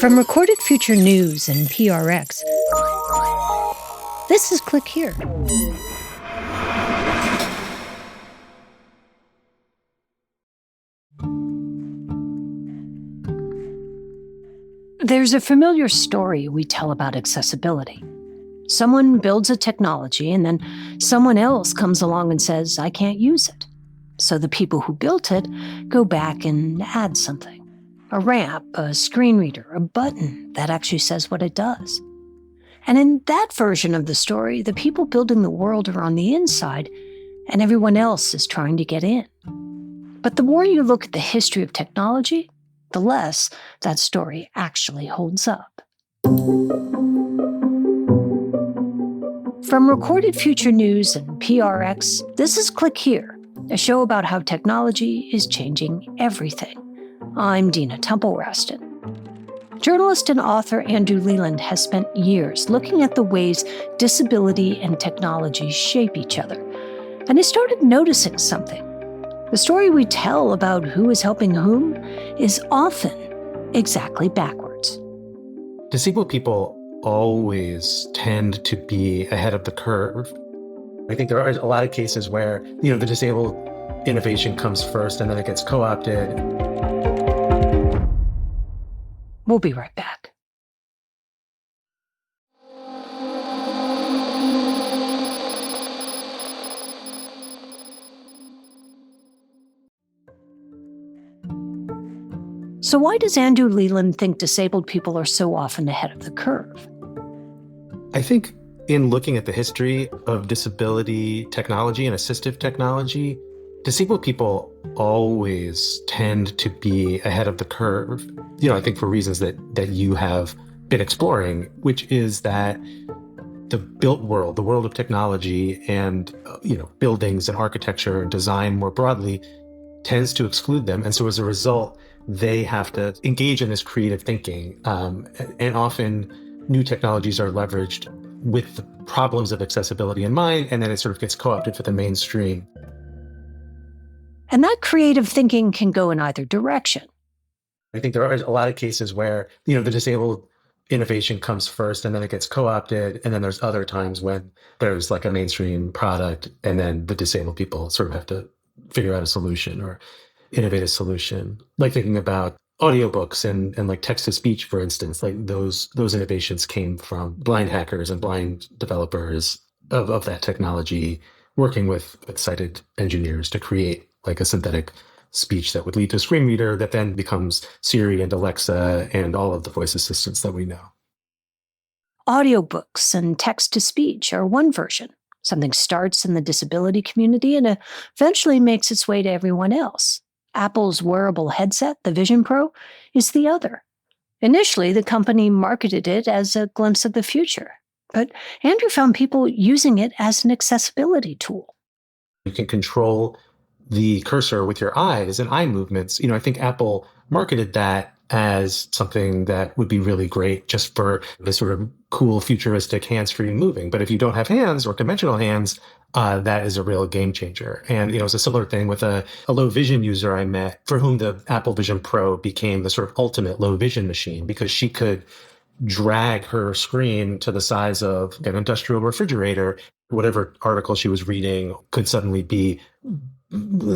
From recorded future news and PRX, this is Click Here. There's a familiar story we tell about accessibility. Someone builds a technology and then someone else comes along and says, I can't use it. So the people who built it go back and add something. A ramp, a screen reader, a button that actually says what it does. And in that version of the story, the people building the world are on the inside and everyone else is trying to get in. But the more you look at the history of technology, the less that story actually holds up. From recorded future news and PRX, this is Click Here, a show about how technology is changing everything. I'm Dina Temple-Raston. Journalist and author Andrew Leland has spent years looking at the ways disability and technology shape each other, and he started noticing something. The story we tell about who is helping whom is often exactly backwards. Disabled people always tend to be ahead of the curve. I think there are a lot of cases where, the disabled innovation comes first and then it gets co-opted. We'll be right back. So why does Andrew Leland think disabled people are so often ahead of the curve? I think in looking at the history of disability technology and assistive technology, disabled people always tend to be ahead of the curve. I think for reasons that you have been exploring, which is that the built world, the world of technology and, buildings and architecture and design more broadly tends to exclude them. And so as a result, they have to engage in this creative thinking. And often new technologies are leveraged with the problems of accessibility in mind, and then it sort of gets co-opted for the mainstream. And that creative thinking can go in either direction. I think there are a lot of cases where, the disabled innovation comes first and then it gets co-opted. And then there's other times when there's like a mainstream product and then the disabled people sort of have to figure out a solution or innovate a solution. Like thinking about audiobooks and like text-to-speech, for instance, like those innovations came from blind hackers and blind developers of that technology working with sighted engineers to create like a synthetic speech that would lead to a screen reader that then becomes Siri and Alexa and all of the voice assistants that we know. Audiobooks and text-to-speech are one version. Something starts in the disability community and eventually makes its way to everyone else. Apple's wearable headset, the Vision Pro, is the other. Initially, the company marketed it as a glimpse of the future, but Andrew found people using it as an accessibility tool. You can control the cursor with your eyes and eye movements. I think Apple marketed that as something that would be really great just for this sort of cool futuristic hands-free moving. But if you don't have hands or conventional hands, that is a real game changer. And, it's a similar thing with a low vision user I met for whom the Apple Vision Pro became the sort of ultimate low vision machine because she could drag her screen to the size of an industrial refrigerator. Whatever article she was reading could suddenly be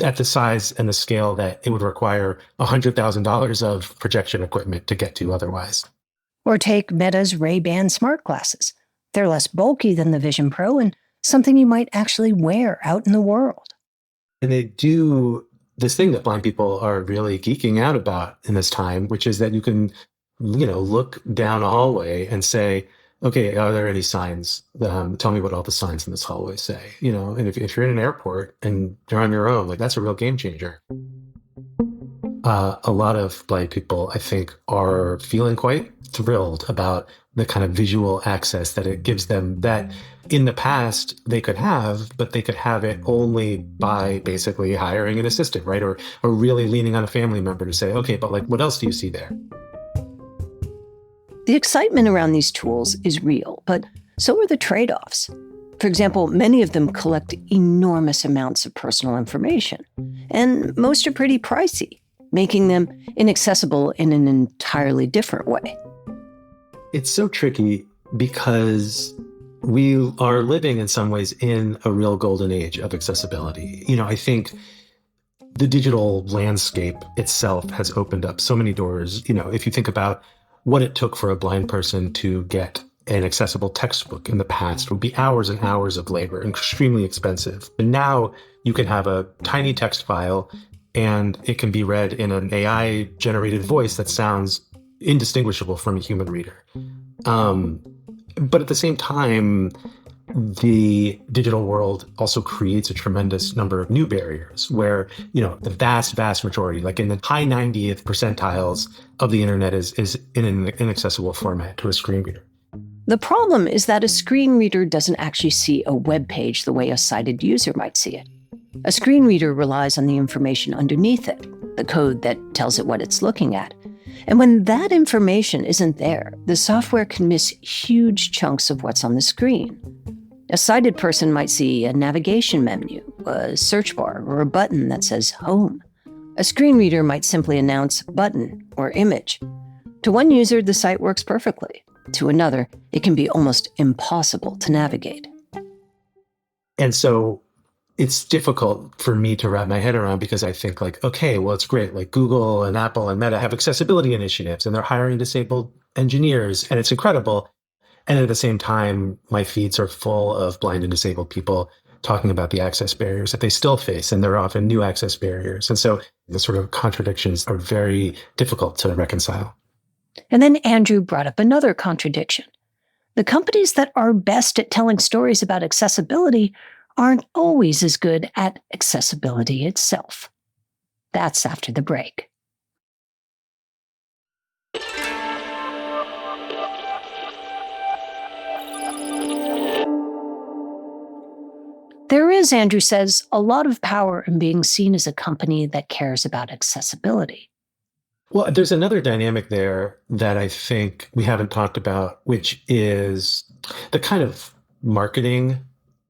at the size and the scale that it would require $100,000 of projection equipment to get to otherwise. Or take Meta's Ray-Ban smart glasses. They're less bulky than the Vision Pro and something you might actually wear out in the world. And they do this thing that blind people are really geeking out about in this time, which is that you can, look down a hallway and say, okay, are there any signs? Tell me what all the signs in this hallway say, and if you're in an airport and you're on your own, like that's a real game changer. A lot of blind people, I think, are feeling quite thrilled about the kind of visual access that it gives them that in the past they could have, but they could have it only by basically hiring an assistant, right? Or really leaning on a family member to say, okay, but like, what else do you see there? The excitement around these tools is real, but so are the trade-offs. For example, many of them collect enormous amounts of personal information, and most are pretty pricey. making them inaccessible in an entirely different way. It's so tricky because we are living in some ways in a real golden age of accessibility. I think the digital landscape itself has opened up so many doors. If you think about what it took for a blind person to get an accessible textbook in the past, it would be hours and hours of labor, extremely expensive. But now you can have a tiny text file and it can be read in an AI generated voice that sounds indistinguishable from a human reader. But at the same time, the digital world also creates a tremendous number of new barriers where, the vast majority, like in the high 90th percentiles of the internet is in an inaccessible format to a screen reader. The problem is that a screen reader doesn't actually see a web page the way a sighted user might see it. A screen reader relies on the information underneath it, the code that tells it what it's looking at. And when that information isn't there, the software can miss huge chunks of what's on the screen. A sighted person might see a navigation menu, a search bar, or a button that says home. A screen reader might simply announce button or image. To one user, the site works perfectly. To another, it can be almost impossible to navigate. And so it's difficult for me to wrap my head around because I think okay, well, it's great. Like Google and Apple and Meta have accessibility initiatives and they're hiring disabled engineers and it's incredible. And at the same time, my feeds are full of blind and disabled people talking about the access barriers that they still face. And there are often new access barriers. And so the sort of contradictions are very difficult to reconcile. And then Andrew brought up another contradiction. The companies that are best at telling stories about accessibility aren't always as good at accessibility itself. That's after the break. There is, Andrew says, a lot of power in being seen as a company that cares about accessibility. Well, there's another dynamic there that I think we haven't talked about, which is the kind of marketing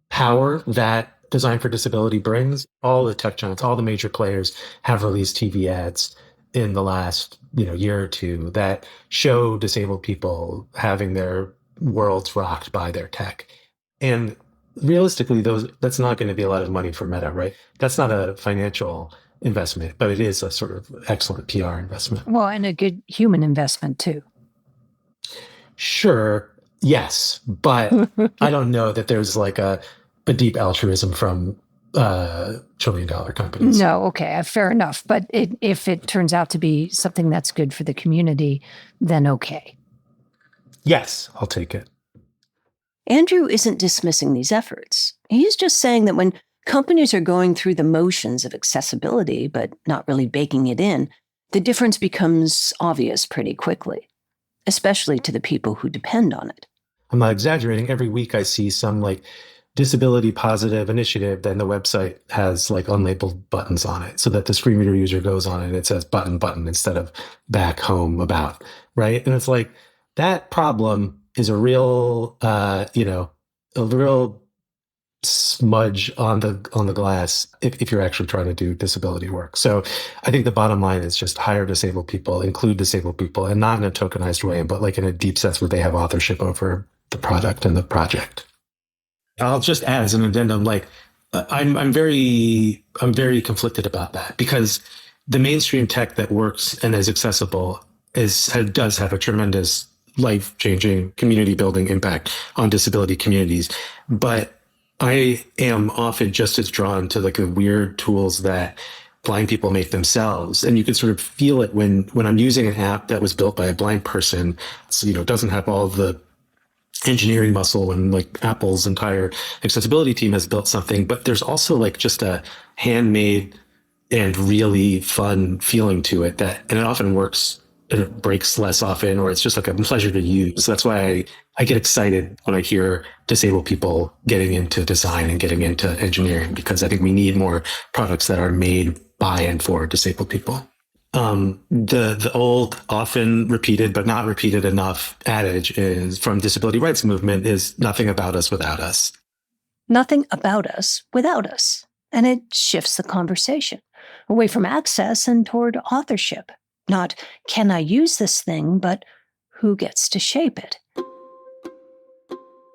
power that Design for Disability brings. All the tech giants, all the major players have released TV ads in the last year or two that show disabled people having their worlds rocked by their tech. And realistically, that's not going to be a lot of money for Meta, right? That's not a financial investment, but it is a sort of excellent PR investment. Well, and a good human investment too. Sure. Yes. But I don't know that there's like a deep altruism from trillion-dollar companies. No, okay, fair enough. But if it turns out to be something that's good for the community, then okay. Yes, I'll take it. Andrew isn't dismissing these efforts. He's just saying that when companies are going through the motions of accessibility, but not really baking it in, the difference becomes obvious pretty quickly, especially to the people who depend on it. I'm not exaggerating. Every week I see some disability positive initiative, then the website has unlabeled buttons on it so that the screen reader user goes on it and it says button instead of back, home, about, right? And it's that problem is a real, a real smudge on the glass if you're actually trying to do disability work. So I think the bottom line is just hire disabled people, include disabled people, and not in a tokenized way, but in a deep sense where they have authorship over the product and the project. I'll just add as an addendum, I'm very conflicted about that because the mainstream tech that works and is accessible does have a tremendous life-changing community-building impact on disability communities. But I am often just as drawn to the weird tools that blind people make themselves. And you can sort of feel it when I'm using an app that was built by a blind person, so, doesn't have all the engineering muscle and Apple's entire accessibility team has built something, but there's also just a handmade and really fun feeling to it and it often works and it breaks less often, or it's just a pleasure to use. So that's why I get excited when I hear disabled people getting into design and getting into engineering, because I think we need more products that are made by and for disabled people. The old, often repeated, but not repeated enough adage is from disability rights movement is nothing about us without us. Nothing about us without us. And it shifts the conversation. away from access and toward authorship. Not, can I use this thing, but who gets to shape it?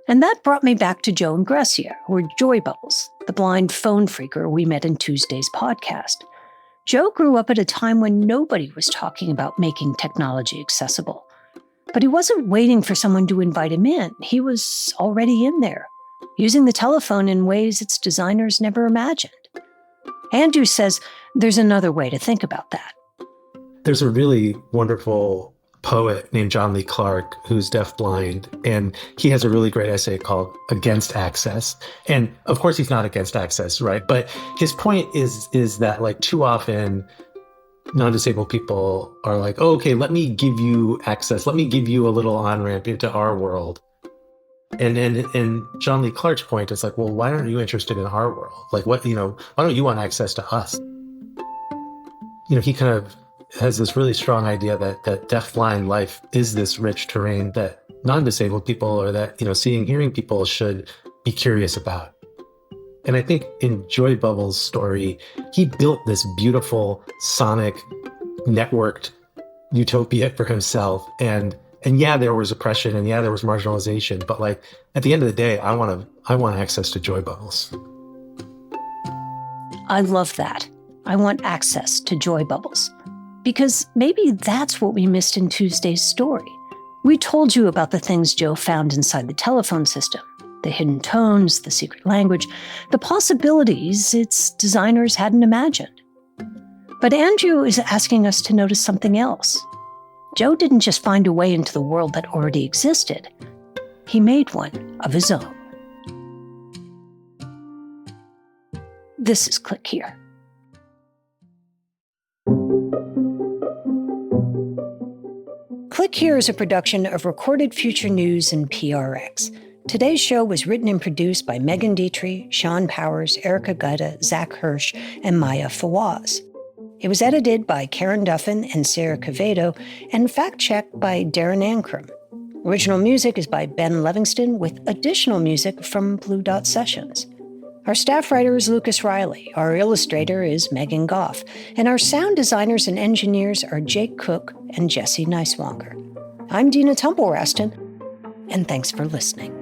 And that brought me back to Joe and Grecia, or Joy Bubbles, the blind phone freaker we met in Tuesday's podcast. Joe grew up at a time when nobody was talking about making technology accessible. But he wasn't waiting for someone to invite him in. He was already in there, using the telephone in ways its designers never imagined. Andrew says there's another way to think about that. There's a really wonderful poet named John Lee Clark who's deafblind, and he has a really great essay called Against Access. And of course he's not against access, right? But his point is that, like, too often non-disabled people are like, oh, okay, let me give you access. Let me give you a little on-ramp into our world. And John Lee Clark's point is like, well, why aren't you interested in our world? Like, why don't you want access to us? He kind of has this really strong idea that deafblind life is this rich terrain that non-disabled people, or that, seeing, hearing people should be curious about. And I think in Joy Bubbles' story, he built this beautiful sonic networked utopia for himself. And yeah, there was oppression, and yeah, there was marginalization. But, like, at the end of the day, I want access to Joy Bubbles. I love that. I want access to Joy Bubbles. Because maybe that's what we missed in Tuesday's story. We told you about the things Joe found inside the telephone system, the hidden tones, the secret language, the possibilities its designers hadn't imagined. But Andrew is asking us to notice something else. Joe didn't just find a way into the world that already existed. He made one of his own. This is Click Here. Click Here is a production of Recorded Future News and PRX. Today's show was written and produced by Megan Dietrich, Sean Powers, Erica Gutta, Zach Hirsch, and Maya Fawaz. It was edited by Karen Duffin and Sarah Cavedo, and fact-checked by Darren Ankrum. Original music is by Ben Livingston, with additional music from Blue Dot Sessions. Our staff writer is Lucas Riley, our illustrator is Megan Goff, and our sound designers and engineers are Jake Cook and Jesse Neiswanger. I'm Dina Temple-Raston, and thanks for listening.